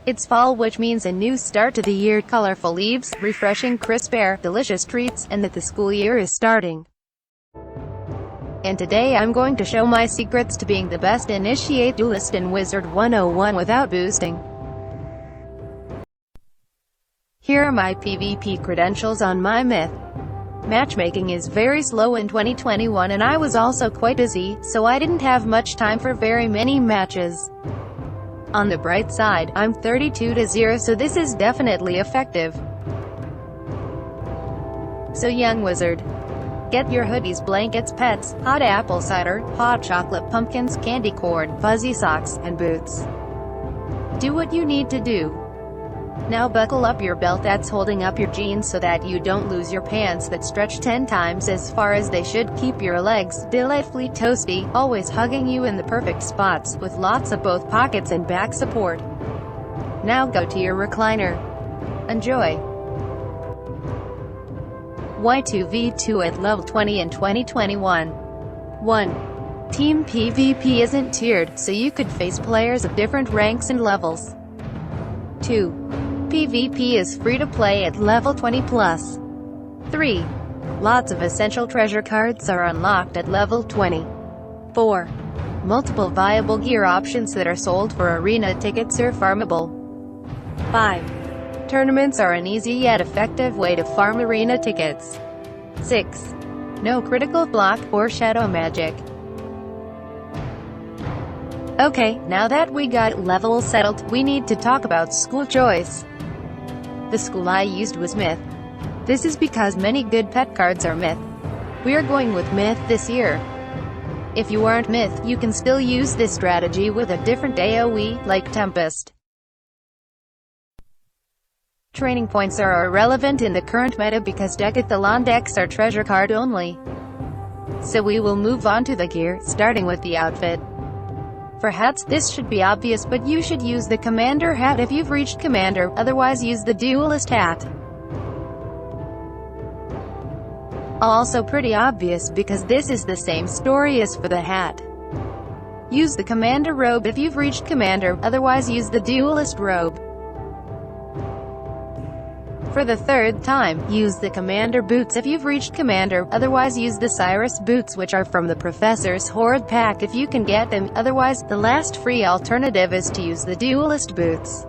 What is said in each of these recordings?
It's fall, which means a new start to the year, colorful leaves, refreshing crisp air, delicious treats, and that the school year is starting. And today I'm going to show my secrets to being the best initiate duelist in Wizard101 without boosting. Here are my PvP credentials on my myth. Matchmaking is very slow in 2021 and I was also quite busy, so I didn't have much time for very many matches. On the bright side, I'm 32-0, so this is definitely effective. So young wizard, get your hoodies, blankets, pets, hot apple cider, hot chocolate, pumpkins, candy corn, fuzzy socks, and boots. Do what you need to do. Now buckle up your belt that's holding up your jeans so that you don't lose your pants that stretch 10 times as far as they should. Keep your legs delightfully toasty, always hugging you in the perfect spots, with lots of both pockets and back support. Now go to your recliner. Enjoy. Y2v2 at level 20 in 2021. 1. Team PvP isn't tiered, so you could face players of different ranks and levels. 2. PvP is free to play at level 20+. 3. Lots of essential treasure cards are unlocked at level 20. 4. Multiple viable gear options that are sold for arena tickets are farmable. 5. Tournaments are an easy yet effective way to farm arena tickets. 6. No critical block or shadow magic. Okay, now that we got levels settled, we need to talk about school choice. The school I used was Myth. This is because many good pet cards are Myth. We are going with Myth this year. If you aren't Myth, you can still use this strategy with a different AoE, like Tempest. Training points are irrelevant in the current meta because Decathlon decks are treasure card only. So we will move on to the gear, starting with the outfit. For hats, this should be obvious, but you should use the Commander hat if you've reached Commander, otherwise use the Duelist hat. Also pretty obvious because this is the same story as for the hat. Use the Commander robe if you've reached Commander, otherwise use the Duelist robe. For the third time, use the Commander boots if you've reached Commander, otherwise use the Cyrus boots, which are from the Professor's Horde pack if you can get them, otherwise, the last free alternative is to use the Duelist boots.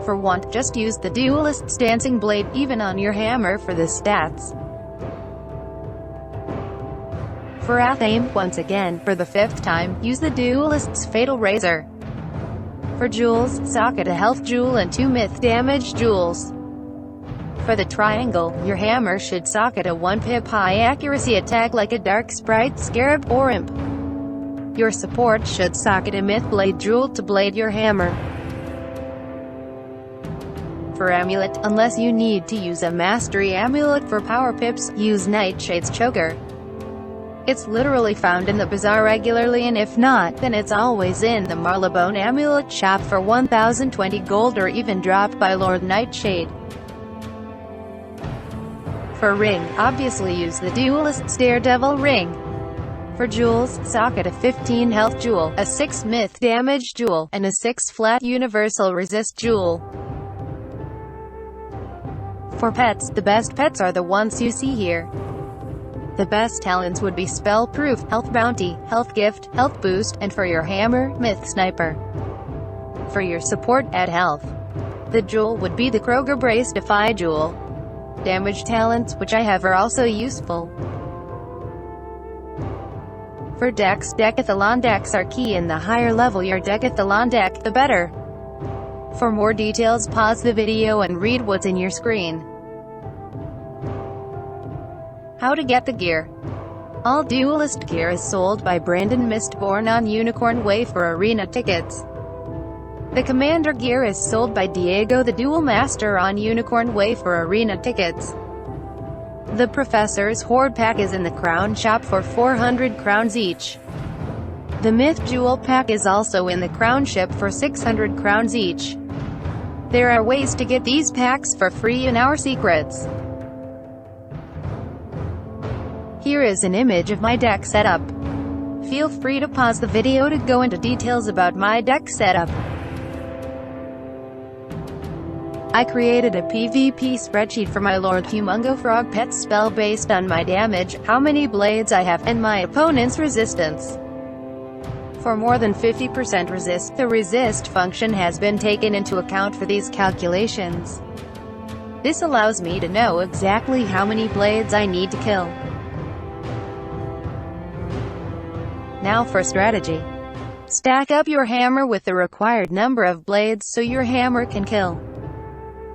For want, just use the Duelist's Dancing Blade, even on your hammer for the stats. For aim, once again, for the 5th time, use the Duelist's Fatal Razor. For jewels, socket a health jewel and 2 myth damage jewels. For the triangle, your hammer should socket a 1 pip high accuracy attack like a dark sprite, scarab, or imp. Your support should socket a myth blade jewel to blade your hammer. For amulet, unless you need to use a mastery amulet for power pips, use Nightshade's choker. It's literally found in the bazaar regularly, and if not, then it's always in the Marlebone amulet shop for 1020 gold or even dropped by Lord Nightshade. For ring, obviously use the Duelist's Daredevil ring. For jewels, socket a 15 health jewel, a 6 myth damage jewel, and a 6 flat universal resist jewel. For pets, the best pets are the ones you see here. The best talents would be Spell Proof, Health Bounty, Health Gift, Health Boost, and for your hammer, Myth Sniper. For your support, add Health. The jewel would be the Kroger Brace Defy jewel. Damage talents, which I have, are also useful. For decks, Decathlon decks are key, and the higher level your Decathlon deck, the better. For more details, pause the video and read what's in your screen. How to get the gear. All Duelist gear is sold by Brandon Mistborn on Unicorn Way for arena tickets. The Commander gear is sold by Diego the Duel Master on Unicorn Way for arena tickets. The Professor's Horde pack is in the Crown shop for 400 crowns each. The Myth Jewel pack is also in the Crown shop for 600 crowns each. There are ways to get these packs for free in our secrets. Here is an image of my deck setup. Feel free to pause the video to go into details about my deck setup. I created a PvP spreadsheet for my Lord Humongo Frog pet spell based on my damage, how many blades I have, and my opponent's resistance. For more than 50% resist, the resist function has been taken into account for these calculations. This allows me to know exactly how many blades I need to kill. Now for strategy. Stack up your hammer with the required number of blades so your hammer can kill.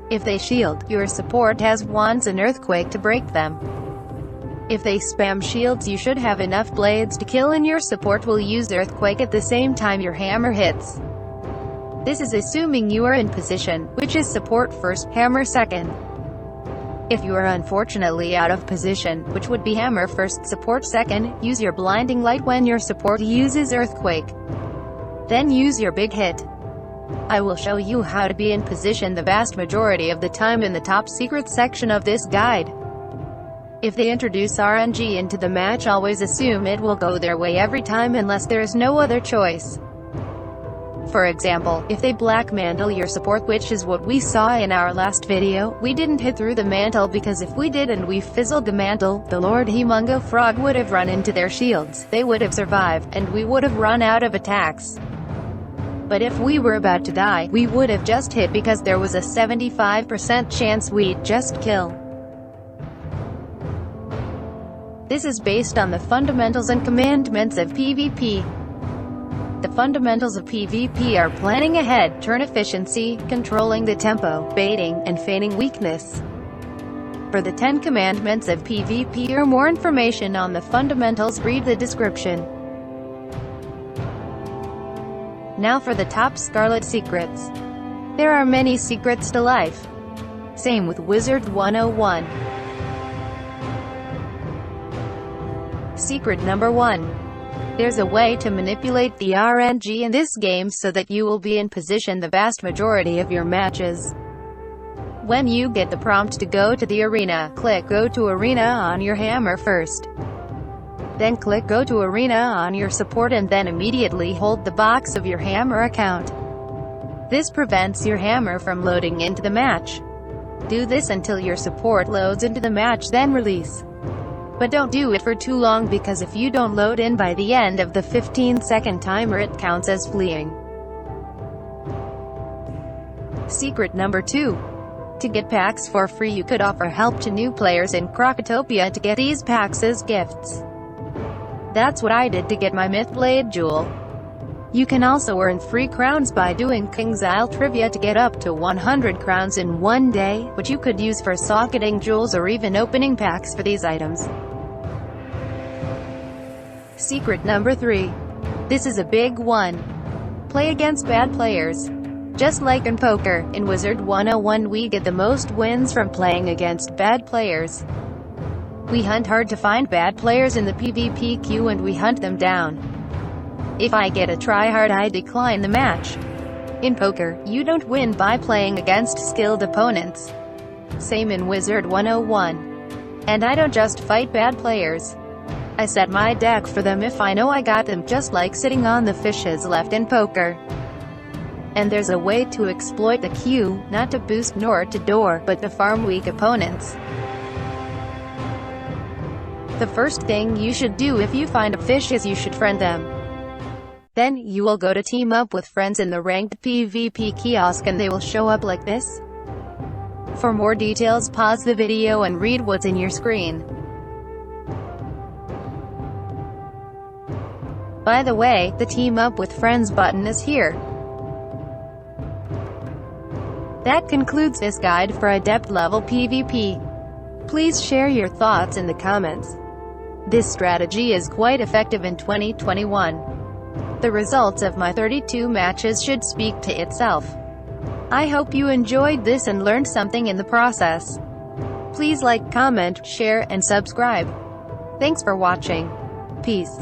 If they shield, your support has wands and earthquake to break them. If they spam shields, you should have enough blades to kill, and your support will use earthquake at the same time your hammer hits. This is assuming you are in position, which is support first, hammer second. If you are unfortunately out of position, which would be hammer first, support second, use your blinding light when your support uses earthquake. Then use your big hit. I will show you how to be in position the vast majority of the time in the top secret section of this guide. If they introduce RNG into the match, always assume it will go their way every time unless there is no other choice. For example, if they black mantle your support, which is what we saw in our last video, we didn't hit through the mantle because if we did and we fizzled the mantle, the Lord Humongo Frog would have run into their shields, they would have survived, and we would have run out of attacks. But if we were about to die, we would have just hit because there was a 75% chance we'd just kill. This is based on the fundamentals and commandments of PvP. The fundamentals of PvP are planning ahead, turn efficiency, controlling the tempo, baiting, and feigning weakness. For the 10 commandments of PvP or more information on the fundamentals, read the description. Now for the top Scarlet secrets. There are many secrets to life. Same with Wizard101. Secret number 1. There's a way to manipulate the RNG in this game so that you will be in position the vast majority of your matches. When you get the prompt to go to the arena, click Go to Arena on your hammer first. Then click Go to Arena on your support and then immediately hold the box of your hammer account. This prevents your hammer from loading into the match. Do this until your support loads into the match, then release. But don't do it for too long because if you don't load in by the end of the 15-second timer, it counts as fleeing. Secret number 2. To get packs for free, you could offer help to new players in Crocotopia to get these packs as gifts. That's what I did to get my Mythblade jewel. You can also earn free crowns by doing King's Isle trivia to get up to 100 crowns in one day, which you could use for socketing jewels or even opening packs for these items. Secret number 3. This is a big one. Play against bad players. Just like in poker, in Wizard101 we get the most wins from playing against bad players. We hunt hard to find bad players in the PvP queue and we hunt them down. If I get a tryhard, I decline the match. In poker, you don't win by playing against skilled opponents. Same in Wizard101. And I don't just fight bad players. I set my deck for them if I know I got them, just like sitting on the fishes left in poker. And there's a way to exploit the queue, not to boost nor to door, but to farm weak opponents. The first thing you should do if you find a fish is you should friend them. Then, you will go to team up with friends in the ranked PvP kiosk and they will show up like this. For more details, pause the video and read what's in your screen. By the way, the team up with friends button is here. That concludes this guide for Adept level PvP. Please share your thoughts in the comments. This strategy is quite effective in 2021. The results of my 32 matches should speak to itself. I hope you enjoyed this and learned something in the process. Please like, comment, share, and subscribe. Thanks for watching. Peace.